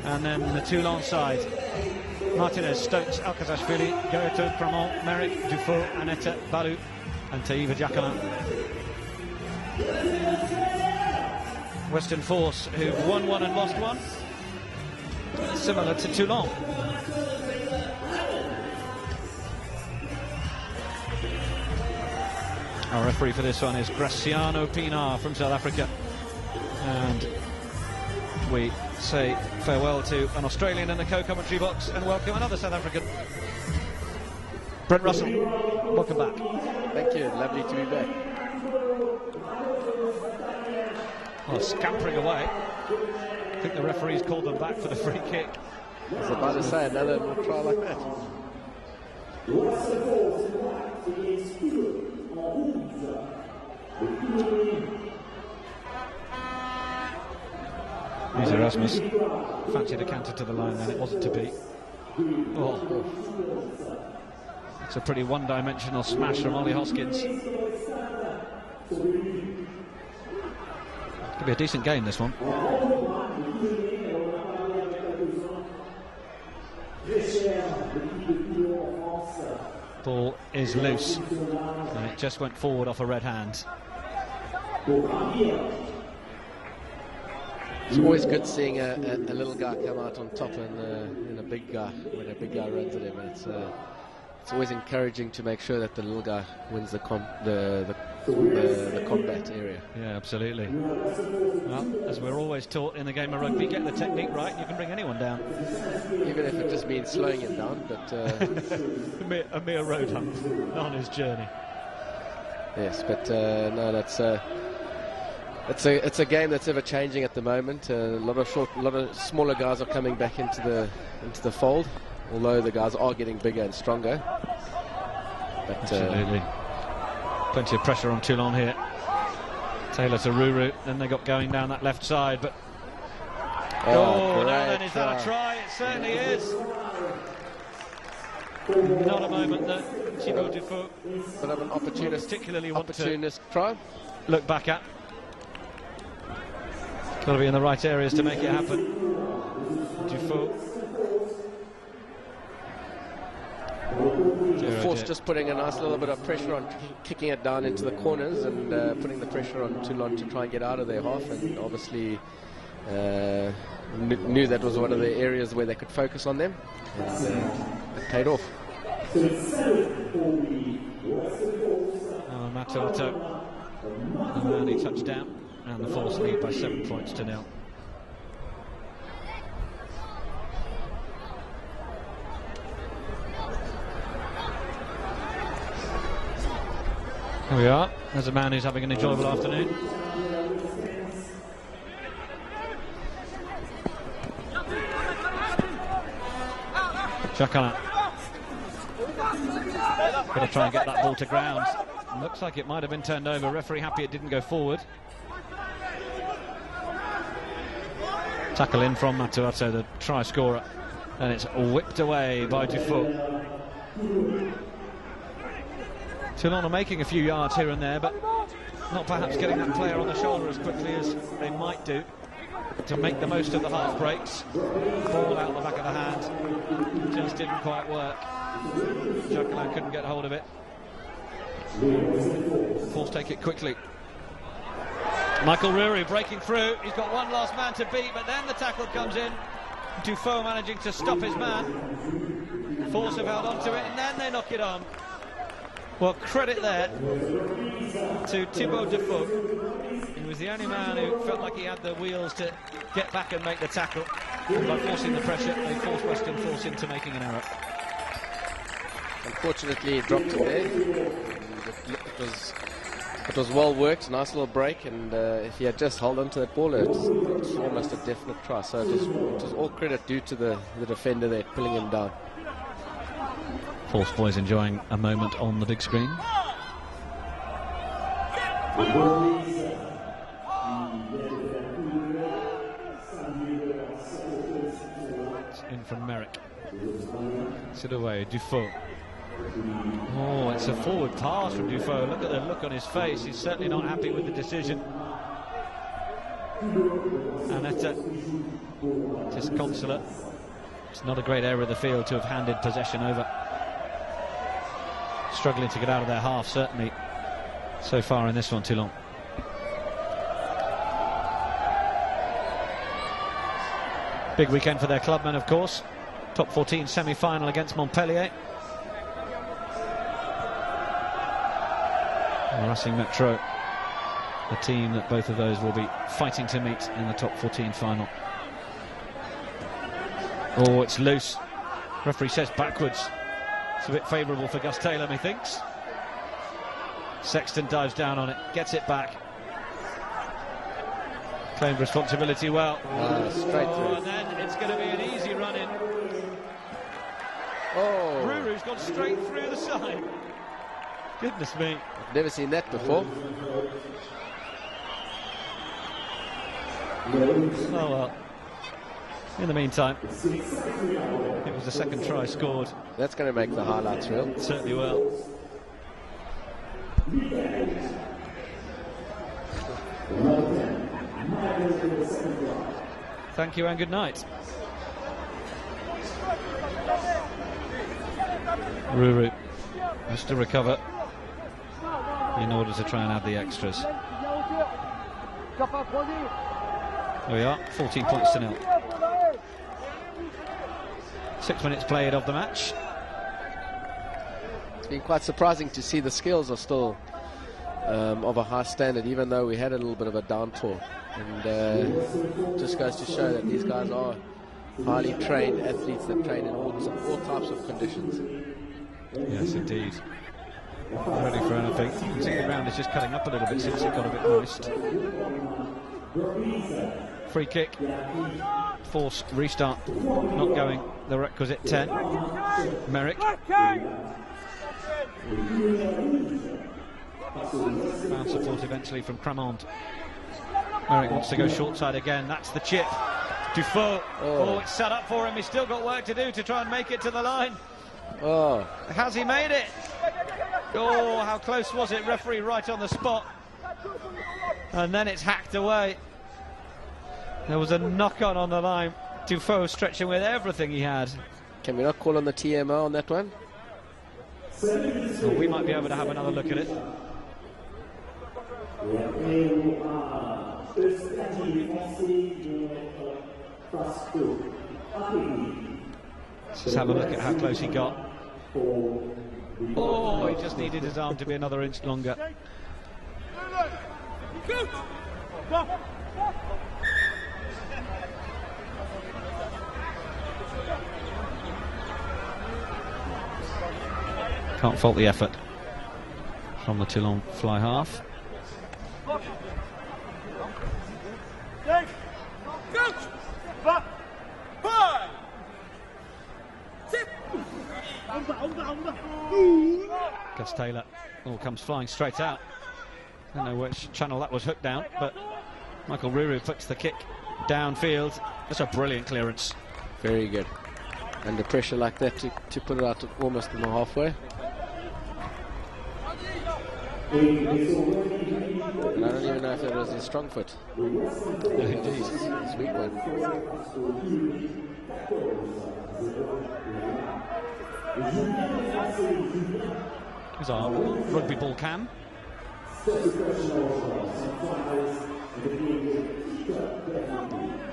And then the Toulon side, Martinez, Stokes, Alkazashvili, Goeto, Cramont, Merrick, Dufault, Annetta, Balou and Taiva Jacquelin. Western Force, who've won one and lost one, similar to Toulon. Our referee for this one is Graciano Pinar from South Africa. And we say farewell to an Australian in the co-commentary box and welcome another South African. Brent Russell, welcome back. Thank you, lovely to be back. Well, scampering away. I think the referees called them back for the free kick. I was about to say another little try like that. Here's Erasmus. Fancied a counter to the line then, it wasn't to be. Oh. It's a pretty one-dimensional smash from Ollie Hoskins. Could be a decent game, this one. Ball is loose, and it just went forward off a red hand. It's always good seeing a little guy come out on top in a big guy when a big guy runs at him. It's always encouraging to make sure that the little guy wins the combat area. Yeah, absolutely. Well, as we're always taught in the game of rugby, get the technique right and you can bring anyone down. Even if it just means slowing him down, but a mere road hump on his journey. Yes, but no, it's a game that's ever changing at the moment. A lot of smaller guys are coming back into the fold, although the guys are getting bigger and stronger. But, absolutely. Plenty of pressure on Toulon here. Taylor to Ruru, then they got going down that left side, but now then, is that a try? It certainly is. Not a moment that Thibaut Dufault but of an particularly want to try. Look back at. Got to be in the right areas to make it happen. Dufault. Force just putting a nice little bit of pressure on, kicking it down into the corners and putting the pressure on Toulon to try and get out of their half, and obviously knew that was one of the areas where they could focus on them, and it paid off. Matuato, an early touchdown, and the Force lead by 7 points to 0. Here we are. There's a man who's having an enjoyable afternoon. Jacquelin. Got to try and get that ball to ground. Looks like it might have been turned over. Referee happy it didn't go forward. Tackle in from Matuato, the try scorer, and it's whipped away by Dufault. Toulon are making a few yards here and there, but not perhaps getting that player on the shoulder as quickly as they might do to make the most of the half breaks. Ball out the back of the hand, just didn't quite work. Jacquelin couldn't get hold of it. Force take it quickly. Michael Ruri breaking through. He's got one last man to beat, but then the tackle comes in. Dufault managing to stop his man. Force have held on to it, and then they knock it on. Well, credit there to Thibaut Dufault. He was the only man who felt like he had the wheels to get back and make the tackle. And by forcing the pressure, they forced Western Force into making an error. Unfortunately, he dropped it there. It was well worked, nice little break, and if he had just held on to that ball, it's almost a definite try. So it was all credit due to the defender there pulling him down. Force boys enjoying a moment on the big screen. It's in from Merrick. Sit away, Dufault. Oh, it's a forward pass from Dufault. Look at the look on his face. He's certainly not happy with the decision. Anetta disconsolate. It's not a great area of the field to have handed possession over. Struggling to get out of their half, certainly, so far in this one, Toulon. Big weekend for their clubmen, of course. Top 14 semi-final against Montpellier. Racing Metro, the team that both of those will be fighting to meet in the top 14 final. Oh, it's loose. Referee says backwards. It's a bit favourable for Gus Taylor, methinks. Sexton dives down on it, gets it back. Claimed responsibility well. Straight through. And then it's going to be an easy run in. Oh. Ruru's gone straight through the side. Goodness me. I've never seen that before. Oh well. In the meantime, it was the second try scored. That's going to make the highlights real. It certainly will. Thank you and good night. Ruru has to recover in order to try and add the extras. There we are, 14 points to 0. 6 minutes played of the match. It's been quite surprising to see the skills are still of a high standard, even though we had a little bit of a downpour. And just goes to show that these guys are highly trained athletes that train in all types of conditions. Yes, indeed. Ready for anything. You can see the ground is just cutting up a little bit since it got a bit moist. Free kick. Force restart. Not going the requisite 10. Merrick. Found support eventually from Cramond. Merrick wants to go short side again. That's the chip. Dufault. Oh, it's set up for him. He's still got work to do to try and make it to the line. Oh. Has he made it? Oh, how close was it? Referee right on the spot. And then it's hacked away. There was a knock-on on the line. Dufault stretching with everything he had. Can we not call on the TMO on that one? Well, we might be able to have another look at it. Let's just have a look at how close he got. Oh, he just needed his arm to be another inch longer. Can't fault the effort from the Toulon fly half. Gus Taylor comes flying straight out. I don't know which channel that was hooked down, but Michael Ruru puts the kick downfield. That's a brilliant clearance. Very good. Under pressure like that to put it out to almost in the halfway. And I don't even know if it was his strong foot. Indeed. It's weak one. Here's our rugby ball cam.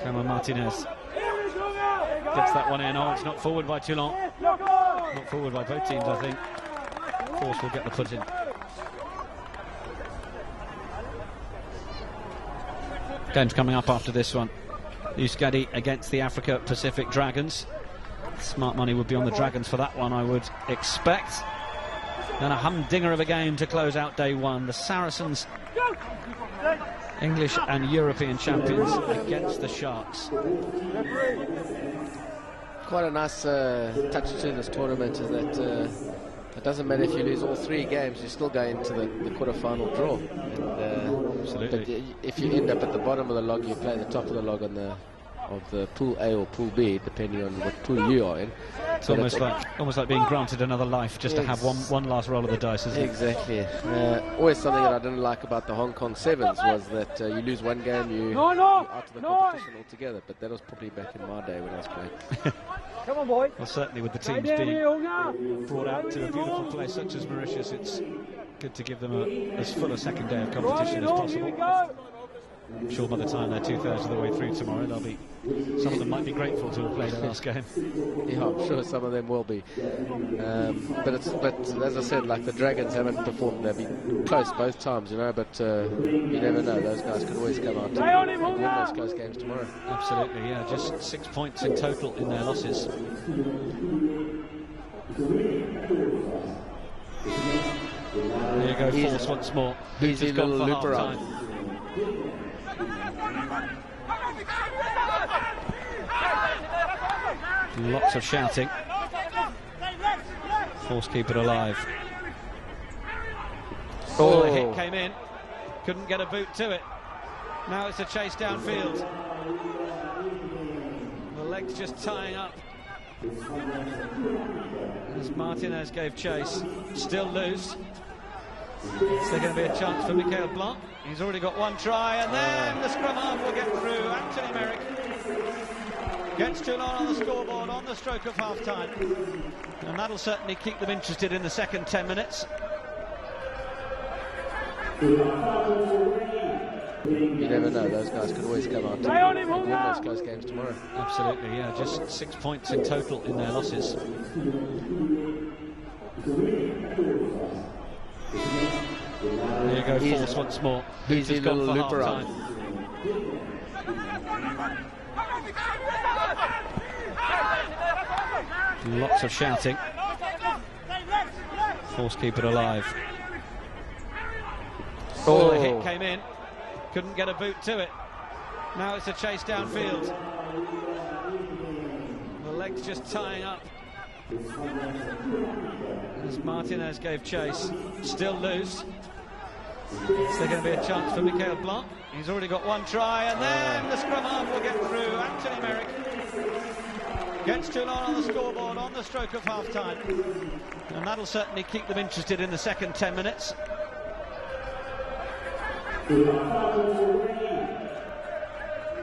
Cameron Martinez gets that one in. Oh, it's not forward by Toulon. Not forward by both teams, I think. Force will get the foot in. Games coming up after this one. Euskadi against the Africa Pacific Dragons. Smart money would be on the Dragons for that one, I would expect. And a humdinger of a game to close out day one. The Saracens, English and European champions, against the Sharks. Quite a nice touch to this tournament is that it doesn't matter if you lose all 3 games, you still go into the quarter-final draw. And, absolutely. But if you end up at the bottom of the log, you play the top of the log on the of the Pool A or Pool B, depending on what pool you are in. It's almost like being granted another life just to have one last roll of the dice, isn't it? Exactly. Always something that I didn't like about the Hong Kong Sevens was that you lose one game, you're out of the competition altogether. But that was probably back in my day when I was playing. Come on, boy. Well, certainly with the teams being brought out to a beautiful place such as Mauritius, it's good to give them as full a second day of competition as possible. I'm sure by the time they're 2/3 of the way through tomorrow, some of them might be grateful to have played their last game. Yeah, I'm sure some of them will be. But as I said, like the Dragons haven't performed. They've been close both times, you know. But you never know; those guys could always come out and win those close games tomorrow. Absolutely, yeah. Just 6 points in total in their losses. There you go, force once more. Easy little loop around. Lots of shouting. Force keep it alive. Oh, the hit came in. Couldn't get a boot to it. Now it's a chase downfield. The legs just tying up. As Martinez gave chase. Still loose. Is there going to be a chance for Michael Blanc? He's already got one try, and then the scrum half will get through. Anthony Merrick gets Toulon on the scoreboard on the stroke of half-time. And that'll certainly keep them interested in the second 10 minutes. You never know; those guys could always come out and win those close games tomorrow. Absolutely, yeah. Just 6 points in total in their losses. There you go, force once more. Easy little loop around. Lots of shouting. Force keep it alive. Oh, the hit came in. Couldn't get a boot to it. Now it's a chase downfield. The legs just tying up. As Martinez gave chase. Still loose. Is there going to be a chance for Michael Blanc? He's already got one try, and then the scrum half will get through. Anthony Merrick gets Toulon on the scoreboard on the stroke of half-time. And that'll certainly keep them interested in the second 10 minutes.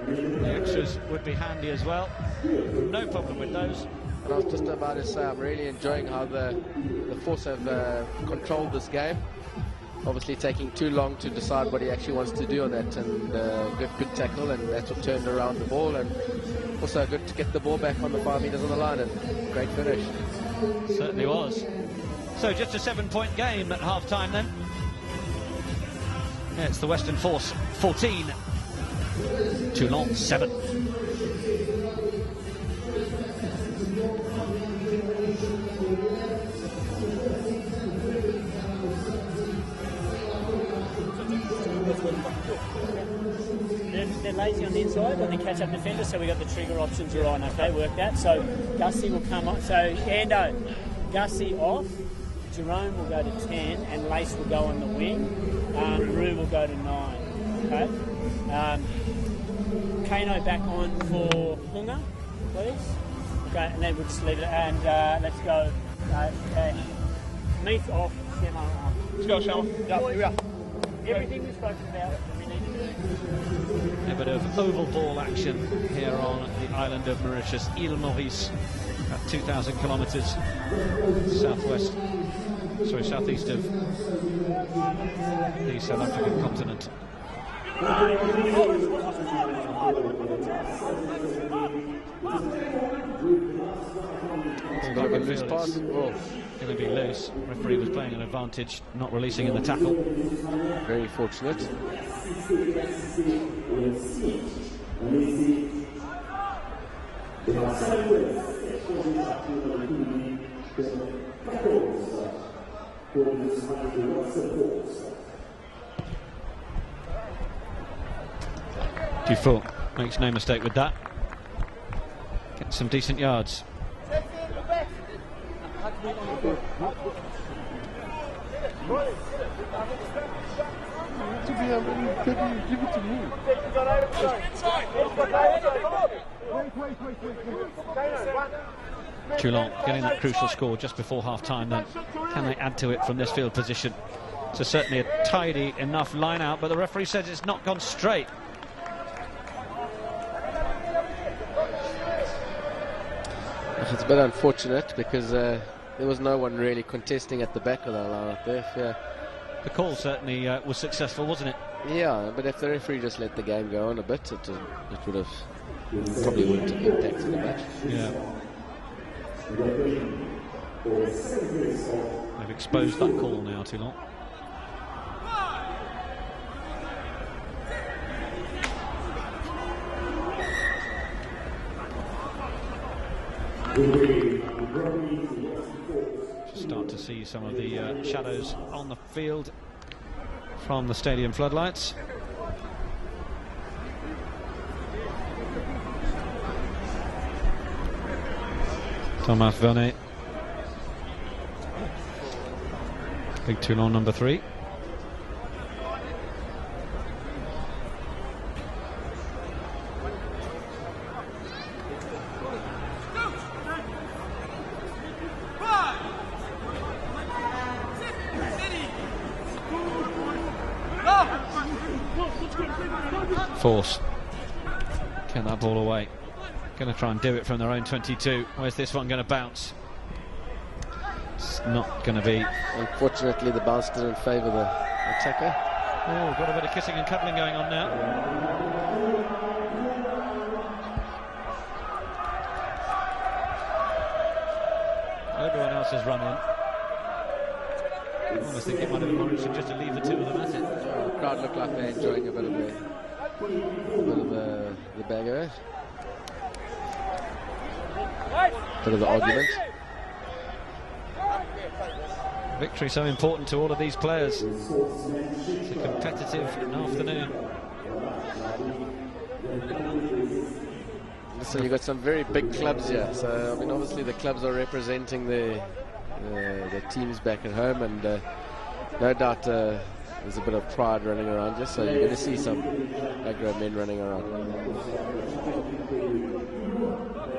The extras would be handy as well. No problem with those. And I was just about to say, I'm really enjoying how the Force have controlled this game. Obviously taking too long to decide what he actually wants to do on that, and good tackle, and that's what turned around the ball, and also good to get the ball back on the 5 meters on the line, and great finish. Certainly was. So just a 7-point game at half-time then. Yeah, it's the Western Force 14, Toulon 7. They're lazy on the inside when they catch up defenders, so we got the trigger options right. Okay, work that. So Gussie will come on. So Ando, Gussie off. Jerome will go to 10, and Lace will go on the wing. Rue will go to 9. Okay. Kano back on for Hunga, please. Okay, and then we'll just leave it. And let's go. Meath off. Let's go, Shell. Here we are. Everything we've spoken about, we need to do. A bit of oval ball action here on the island of Mauritius, Île Maurice, at 2,000 kilometres southeast of the South African continent. It's got a loose pass. Going to be loose. Referee was playing an advantage, not releasing in the tackle. Very fortunate. Dufault makes no mistake with that. Gets some decent yards. To be able give it to me. Toulon getting that crucial score just before half-time then. Can they add to it from this field position? So certainly a tidy enough line out, but the referee says it's not gone straight. It's a bit unfortunate because there was no one really contesting at the back of the line up there. Yeah. The call certainly was successful, wasn't it? Yeah, but if the referee just let the game go on a bit, it would have probably wouldn't have impacted the match. Yeah. They've exposed that call now, Toulon. Just start to see some of the shadows on the field from the stadium floodlights. Thomas Vernet, big Toulon number 3. Force. Get that ball away. Going to try and do it from their own 22. Where's this one going to bounce? It's not going to be. Unfortunately, the bounce didn't favour the attacker. Oh, got a bit of kissing and cuddling going on now. Everyone else has run in. I almost think it might have been more interesting just to leave the two of them at it. The crowd look like they're enjoying a bit of the bag of it. Bit of the argument. Victory so important to all of these players. It's a competitive afternoon. Listen, you've got some very big clubs here. So, I mean, obviously the clubs are representing the teams back at home, and no doubt there's a bit of pride running around just so you're going to see some aggro men running around.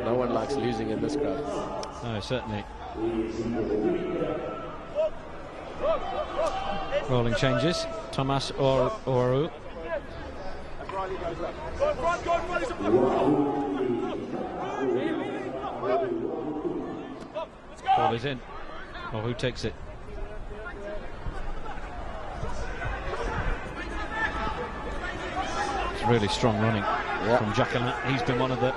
No one likes losing in this crowd. No, certainly. Rolling changes. Thomas Oru. Ball is in. Or who takes it? It's really strong running from Jacquelin. He's been one of the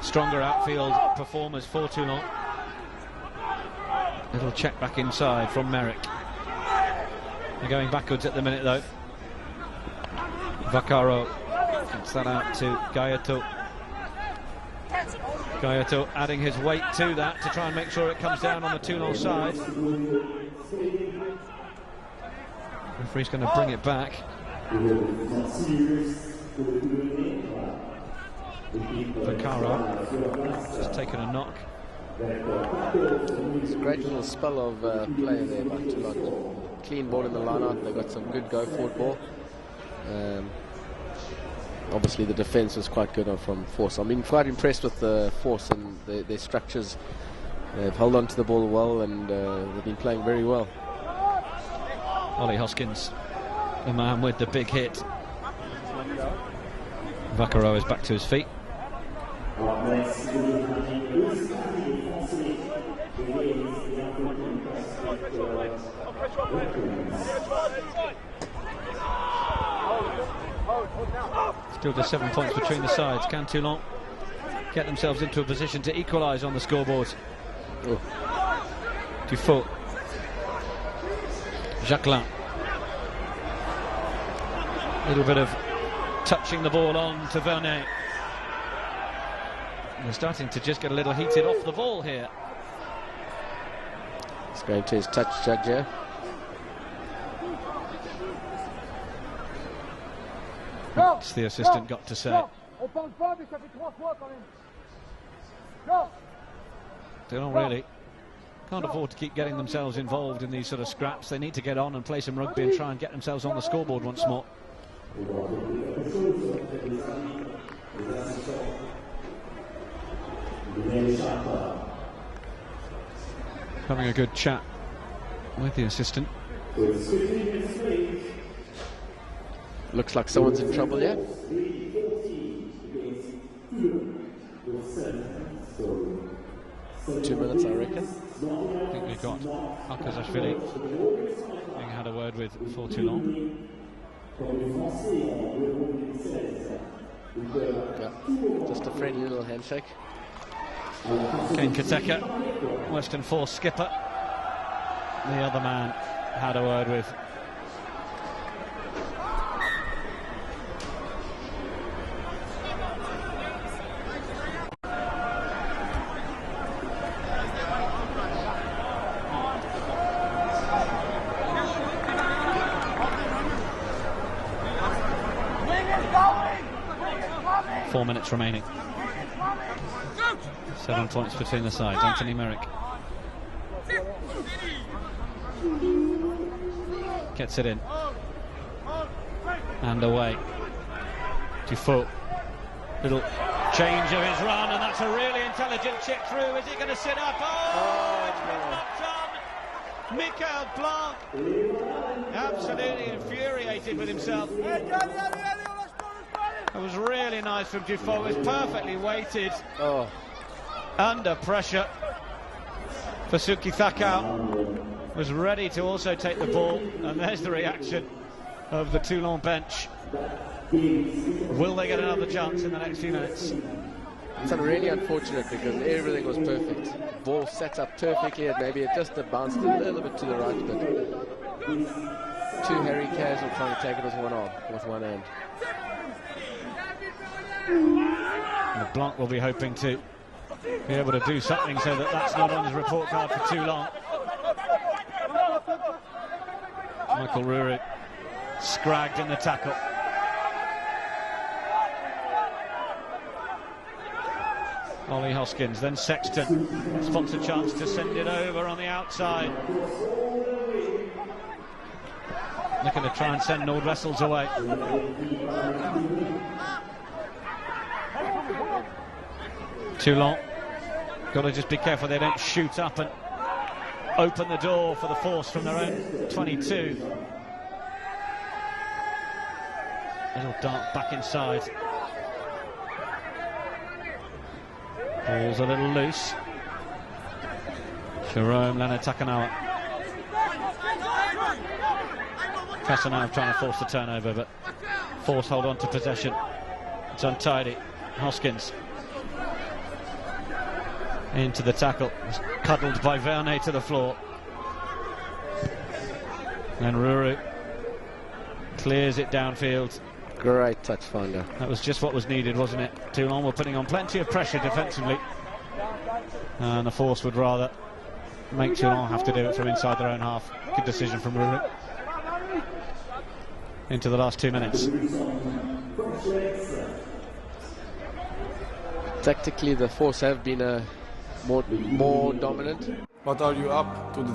stronger outfield performers for Toulon. Little check back inside from Merrick. They're going backwards at the minute though. Vaccaro gets that out to Gayeto. Gayeto adding his weight to that to try and make sure it comes down on the Toulon side. Referee's going to bring it back. Vaccaro just taken a knock. It's a great little spell of play there by Toulon. Clean ball in the line-out. They got some good go-forward ball. Obviously the defence was quite good from Force. I'm quite impressed with the Force and their structures. They've held on to the ball well, and they've been playing very well. Ollie Hoskins, the man with the big hit. Vaccaro is back to his feet. Still just 7 points between the sides. Can Toulon get themselves into a position to equalise on the scoreboard? Dufault. Jacquelin. A little bit of touching the ball on to Vernet. They're starting to just get a little heated off the ball here. It's going to his touch judge here. What's the assistant got to say? They don't really Can't afford to keep getting themselves involved in these sort of scraps. They need to get on and play some rugby and try and get themselves on the scoreboard once more. Having a good chat with the assistant. Looks like someone's in trouble here. 2 minutes, I reckon. I think we've got Akazashvili being had a word with for Toulon. Yeah, just a friendly little handshake. Kane Kateka, Western Force skipper. The other man had a word with. Four minutes remaining. 7 points between the sides. Anthony Merrick gets it in and away. Dufault, little change of his run, and that's a really intelligent chip through. Is he going to sit up? Oh, it's been knocked on. Michael Blanc absolutely infuriated with himself. It was really nice from Dufault. It was perfectly weighted. Oh. Under pressure. Fasuki Thakau was ready to also take the ball, and there's the reaction of the Toulon bench. Will they get another chance in the next few minutes? It's really unfortunate because everything was perfect. The ball set up perfectly, and maybe it just bounced a little bit to the right, but two Harry Casual trying to take it with one arm, with one hand. And Blanc will be hoping to be able to do something so that that's not on his report card for too long. Michael Ruru scragged in the tackle. Ollie Hoskins, then Sexton spots a chance to send it over on the outside. Looking to try and send Nord Wessels away. Toulon, got to just be careful they don't shoot up and open the door for the Force from their own 22. Little dart back inside. Ball's a little loose. Jerome Leonard-Takanawa. Casanova trying to force the turnover, but Force hold on to possession. It's untidy. Hoskins into the tackle, was cuddled by Vernet to the floor. And Ruru clears it downfield. Great touch finder. That was just what was needed, wasn't it? Toulon were putting on plenty of pressure defensively, and the Force would rather make Toulon have to do it from inside their own half. Good decision from Ruru. Into the last 2 minutes. Tactically, the Force have been more dominant. But are you up to the